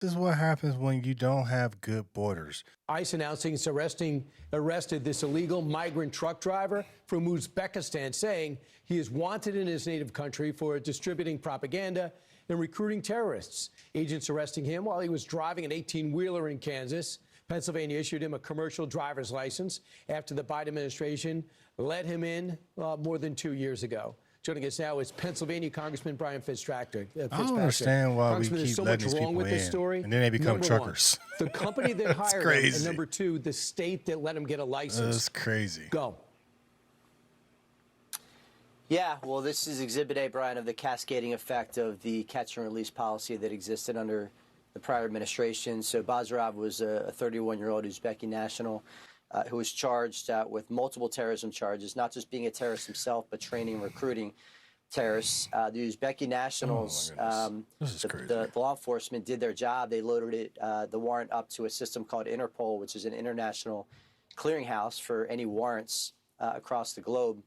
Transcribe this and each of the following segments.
This is what happens when you don't have good borders. ICE announcing it's arrested this illegal migrant truck driver from Uzbekistan, saying he is wanted in his native country for distributing propaganda and recruiting terrorists. Agents arresting him while he was driving an 18-wheeler in Kansas. Pennsylvania issued him a commercial driver's license after the Biden administration let him in more than 2 years ago. Joining us now is Pennsylvania Congressman Brian Fitzpatrick. I don't understand why we keep so letting much these wrong people with this in, story. and then they become Number truckers. One, the company that hired him, crazy. and number two, the state that let him get a license. That's crazy. Go. Yeah, well, this is Exhibit A, Brian, of the cascading effect of the catch and release policy that existed under the prior administration. So Bazarov was a 31-year-old Uzbeki national who was charged with multiple terrorism charges, not just being a terrorist himself, but training and recruiting terrorists. The Uzbeki nationals, the law enforcement did their job. They loaded the warrant up to a system called Interpol, which is an international clearinghouse for any warrants across the globe.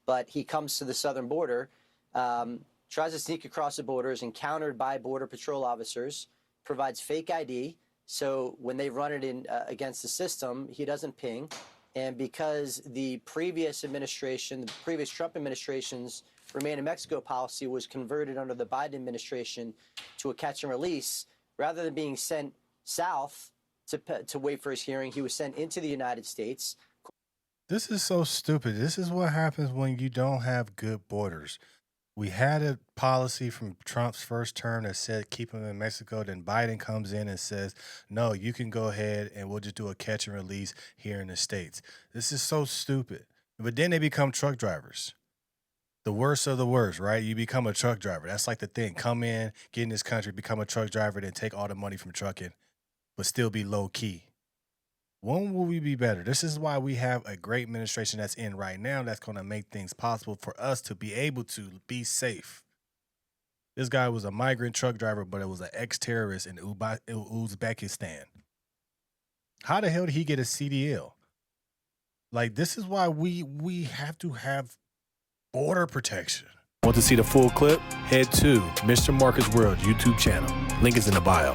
But he comes to the southern border, tries to sneak across the border, is encountered by Border Patrol officers, provides fake ID. So when they run it in against the system, he doesn't ping. And because the previous administration, the previous Trump administration's Remain in Mexico policy was converted under the Biden administration to a catch and release, rather than being sent south to wait for his hearing, he was sent into the United States. This is so stupid. This is what happens when you don't have good borders. We had a policy from Trump's first term that said keep him in Mexico. Then Biden comes in and says, no, you can go ahead and we'll just do a catch and release here in the States. This is so stupid. But then they become truck drivers. The worst of the worst, right? You become a truck driver. That's like the thing. Come in, get in this country, become a truck driver, then take all the money from trucking, but still be low key. When will we be better? This is why we have a great administration that's in right now that's going to make things possible for us to be able to be safe. This guy was a migrant truck driver, but it was an ex-terrorist in Uzbekistan. How the hell did he get a CDL? Like, this is why we have to have border protection. Want to see the full clip? Head to Mr. Marcus World YouTube channel. Link is in the bio.